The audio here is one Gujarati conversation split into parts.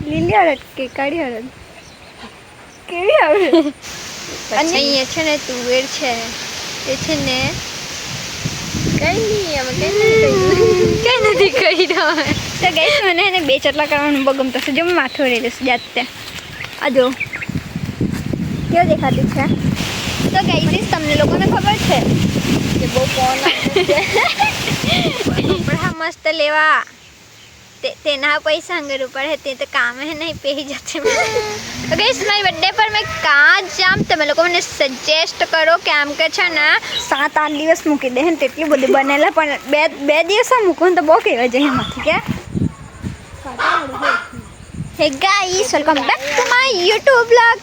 લીલી અડદ કે કાળી અડદ કેવી આવે? અને અહીંયા છે ને તુવેર છે તે છે ને કઈ નથી કહી રહ્યો તો ગઈશ મને એને બે ચટલા કરવાનું બહુ ગમતો છે. જો મેં માથું રેલું છે જાતે. આ જો કેવું દેખાતું છે. તો ગઈશ તમને લોકોને ખબર છે કે બહુ કોણ કપડા મસ્ત લેવા तेना पैसा अंगर ऊपर है ते तो काम है नहीं पे ही जाते तो गाइस मारी बर्थडे पर मैं कहाँ जाम તમે લોકો મને સજેસ્ટ કરો કે આમ કે છે ને 7-8 દિવસ મૂકી દે ને તેટલી બધી બનેલા પણ બે દિવસ મૂકો ને તો બહુ કહેવાય જાય એમાંથી કે હે guys welcome back to my YouTube blog.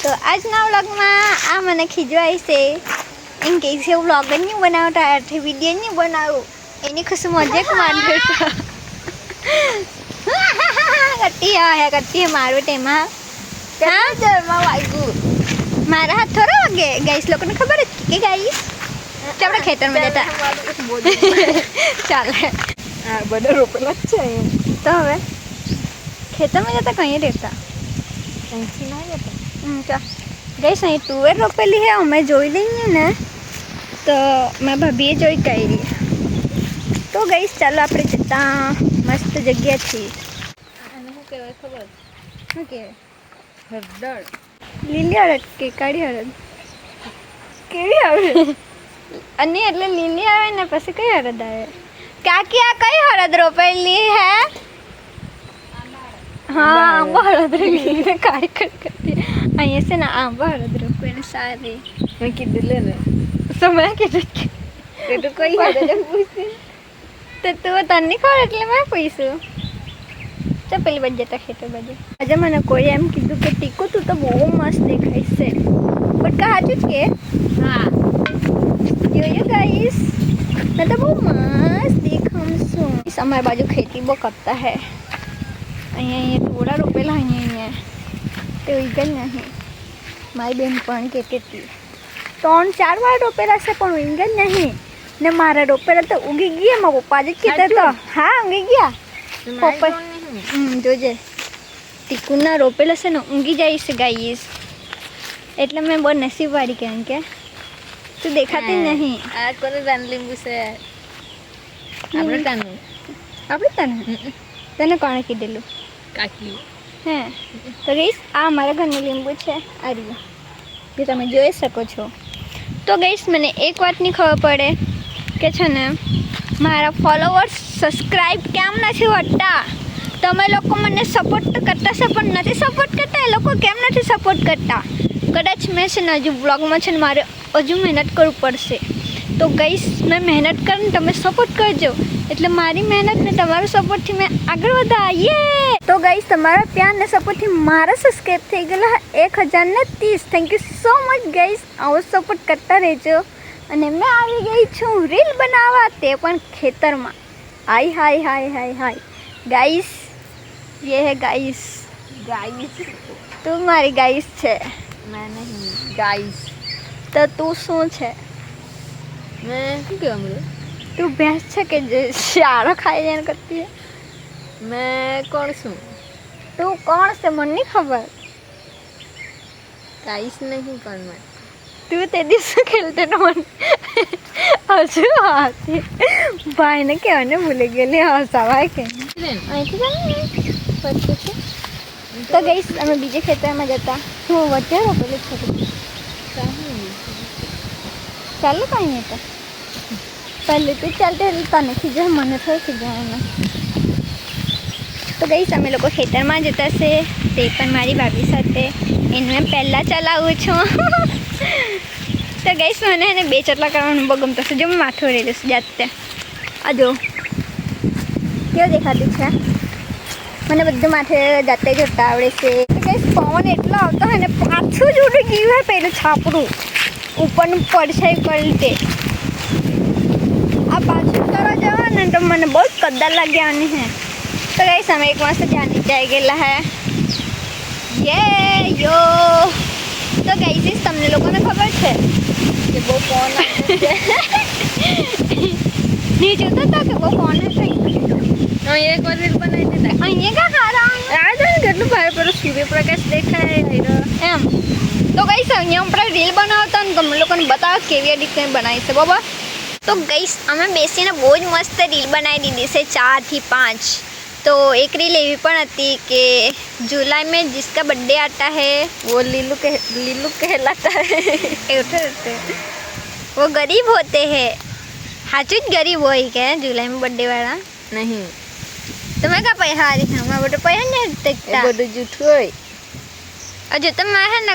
તો આજના વ્લોગમાં આ મને ખીજવાય છે એમ કે છે વ્લોગ જ નહીં બનાવતા આથી વિડીયો નહીં બનાવું એની ખુશી મજાક મારી લેતા કટ્ટી મારું ટેમાં મારા હાથ થોડા વાગે ગાઈસ લોકોને ખબર જ કે ગાઈસ આપણે ખેતરમાં જતા ચાલે બધા રોપેલા જ છે તો હવે ખેતરમાં જતા કहीं રહેતા અહીંથી ના જતા ગાઈસ અહીં તુવેર રોપેલી છે અમે જોઈ લઈએ ને તો મારા ભાભીએ જોઈ કરી તો ગાઈસ ચાલો આપણે જતા મસ્ત જગ્યા છે. આને શું કહેવાય ખબર? શું કહેવાય? હળદર. લીલી અડદ કે કાળી અડદ કેવી આવે? અને એટલે લીલી આવે ને પછી કઈ અડદ આવે? કાકી આ કઈ અડદ રોપેલી હે? હા આંબા અડદ લીલી કાળી કરતી અહીંયા છે ને આંબા અડદ રોપેલી સારી મેં કીધું લે ને સમય કીધું તે તો કઈ હળદર પૂછે તો તું તને ખબર એટલે મેં પૂછ્યું. તો પેલી બાજુ જતા ખેતર બાજુ આજે મને કોઈ એમ કીધું કે ટીકુ તું તો બહુ મસ્ત દેખાય છે બટ સાચું જ કે હા જોયું ગાઈસ મેં તો બહુ મસ્ત દેખાઉં છું. અમારી બાજુ ખેતી બહુ કરતા હે અહીંયા થોડા રોપેલા અહીંયા તે ઉગલ નહીં. મારી બેન પણ કહેતી હતી 3-4 વાર રોપેલા છે પણ ઉગલ નહીં ને મારા રોપેલા તો ઉગી ગયા. મારા પપ્પા જ કીધા તો હા ઉગી ગયા પપ્પા જોજે ટીકુના રોપેલા છે ને ઊંઘી જાય છે ગાઈસ એટલે મેં બહુ નસીબવાળી કેમ કે તું દેખાતી નહીં. આ કોને દાન લીંબુ છે આપણે તાનું તને કોણે કીધેલું? કાકી હે તો ગઈસ આ અમારા ઘરનું લીંબુ છે આ રહ્યું જે તમે જોઈ શકો છો. તો ગઈસ મને એક વાતની ખબર પડે કે છે ને મારા ફોલોવર્સ સબસ્ક્રાઈબ કેમ નથી વધતા? તમે લોકો મને સપોર્ટ કરતા છે પણ નથી સપોર્ટ કરતા. એ લોકો કેમ નથી સપોર્ટ કરતા? કદાચ મેં છે ને હજુ વ્લોગમાં છે ને મારે હજુ મહેનત કરવું પડશે. તો ગઈસ મેં મહેનત કરીને તમે સપોર્ટ કરજો એટલે મારી મહેનત ને તમારો સપોર્ટથી મેં આગળ વધારીએ. તો ગઈસ તમારા પ્યાર ને સપોર્ટથી મારા સબસ્ક્રાઈબ થઈ ગયેલા 1030. Thank you so much ગઈસ. આવો સપોર્ટ કરતા રહેજો. અને મેં આવી ગઈ છું રીલ બનાવવા તે પણ ખેતરમાં. હાય હાય હાય હાય હાય ગાઈસ ये है गाइस. તું મારી ગાઈસ છે. મેં નહીં ગાઈસ. તો તું શું છે? મેં શું કહેવાનું? તું ભેંસ છે કે જે શાળો ખાઈ જાય કરતી? મેં કોણ છું? તું કોણ છે મને નહીં ખબર. ગાઈસ નહીં કોણ મેં? તું તે દિવસે ખેલતે તો મને હજુ હાથી ભાઈને કહેવાને ભૂલી ગયેલી હસાવાય કે અહીંથી જાને પછી છે. તો ગઈશ અમે બીજે ખેતરમાં જતા હું વચ્ચે રોપેલું છે ચાલો કાંઈ નહીં તો પહેલે તું ચાલતી તને ખીજા મને થોડું ખીજાવાનું. તો ગઈશ અમે લોકો ખેતરમાં જતા છે તે પણ મારી ભાભી સાથે એને મેં પહેલાં ચલાવું છું. તો ગઈશ મને એને બે ચટલા કરવાનું બહુ ગમતો છે. જો મેં માથું રેલું છે જાતે. આ જો કેવું દેખાતું છે. મને બધું માથે જાતે જોતા આવડે છે. ગઈશ પવન એટલો આવતો હોય ને પાછું જ ઉડી ગયું હોય પેલું છાપરું ઉપરનું પડછાઈ પલટે. આ પાછું કરવા જવા ને તો મને બહુ જ કદ્દાર લાગ્યા હે. તો ગઈશ અમે એક મસ્ત જ્યાં નીચે આવી ગયેલા હે યો. તો ગાઈસ તમને લોકોને ખબર છે કે બહુ કોણ નહીં જોતો તો કે બહુ કોણ હશે. એક વાર રીલ બનાવી દીધા અહીંયા કા હારા આ કેટલું સૂર્યપ્રકાશ દેખાય એમ. તો ગઈસ અહીંયા આપણે રીલ બનાવતા ને તમે લોકોને બતાવો કેવી રીતે બનાવી છે બરાબર. તો ગઈસ અમે બેસીને બહુ જ મસ્ત રીલ બનાવી દીધી છે 4 થી 5. तो एक रील ये भी पण थी कि जुलाई में जिसका बर्थडे आता है वो लीलू कहलाता है वो गरीब होते हैं. हाचू જ गरीब હોય કે जुलाई में बर्थडे वाला નહીં તમે કા પૈસા હારી હમણાં બધું પૈસા ને ટેકતા બધું જૂઠું હોય. હજુ તમે હે ને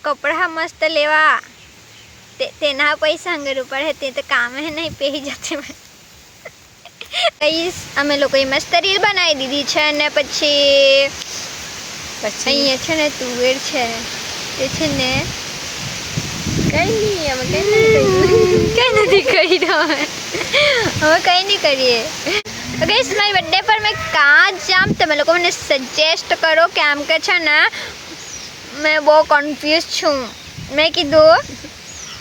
કપડા મસ્ત લેવા તેના પૈસા અંગર ઉપર હે તે તો કામ હે નહીં પહેરી જતે ગઈસ અમે લોકોએ મસ્ત રીલ બનાવી દીધી છે અને પછી અહીંયા છે ને તુવેર છે એ છે ને કઈ નહીં અમે કઈ નથી કરી હવે કંઈ નહીં કરીએ. ગઈસ મારી બર્થડે પર મેં કાં જામ તમે લોકો મને સજેસ્ટ કરો કેમ કે છે ને મેં બહુ કન્ફ્યુઝ છું. મેં કીધું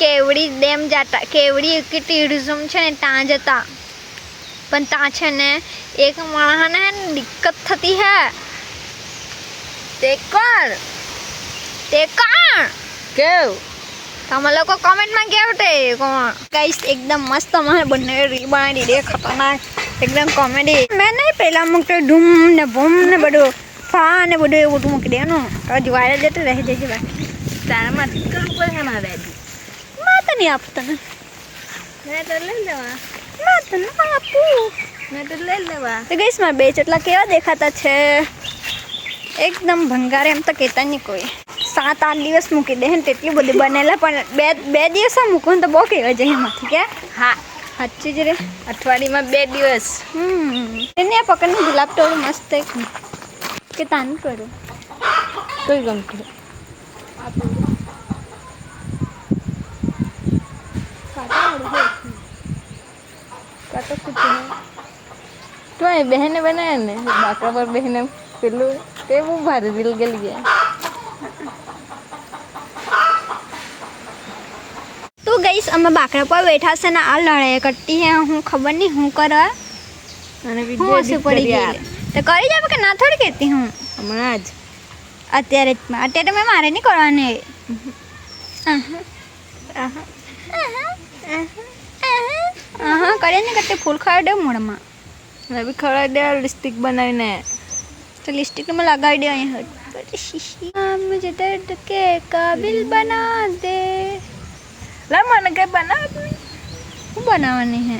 કેવડી ડેમ જતા કેવડી કે ટુરિઝમ છે ને ત્યાં જતા પણ ત્યાં છે ને એક માણસને દિક્કત થતી હે. તે કોણ કેવું તમે લોકો કોમેન્ટમાં કેવું તે કોણ. ગાઈસ એકદમ મસ્ત અમારે બંને રીલ બનાવી દીધી ખતરનાક એકદમ કોમેડી. મેં નહીં પહેલાં મૂકતો ધૂમ ને ભૂમ ને બધું ફા ને બધું એવું બધું મૂકી દેવાનું. હજુ વાયરલ જતું રહી જશે બાકી તારામાં કરવું પડે મારે માં તો નહીં આપતો ને મેં તો લઈ લેવા માં તો ના આપું. મેં તો લઈ લેવા. તો ગઈશ મારા બે ચટલા કેવા દેખાતા છે એકદમ ભંગારે એમ તો કહેતા નહીં કોઈ. 7-8 દિવસ મૂકી દે ને તેટલી બધી બનેલા પણ બે દિવસ મૂકું ને તો બહુ કહેવાય જાય એમાંથી કે હા સાચી જ રે અઠવાડિયામાં 2 દિવસ. એને આ પકડને ગુલાબ ટોળું મસ્ત એક કે તાનું કરું કોઈ ગમતું તો એ બહેને બનાવ્યા ને બાકરા પર બહેને પેલું તે બહુ ભારે દિલ ગલી ગયા. તો ગઈશ અમે બાકરા પર બેઠા છે ને આ લડાઈ કરતી હે હું ખબર નહીં હું કરવા અને હું વિડિયો હસી પડી ગઈ તો કરી જાવ કે ના થોડી કહેતી હું હમણાં જ અત્યારે મેં મારે નહીં કરવાની. કરે ને કરતી ફૂલ ખાવા દે મોઢામાં મેં બી ખવડાવી દે લિપસ્ટિક બનાવીને તો લિપસ્ટિક में लगा दिया यहाँ मुझे दर्द के काबिल बना दे. લા મને કઈ બનાવ હું બનાવવાની હે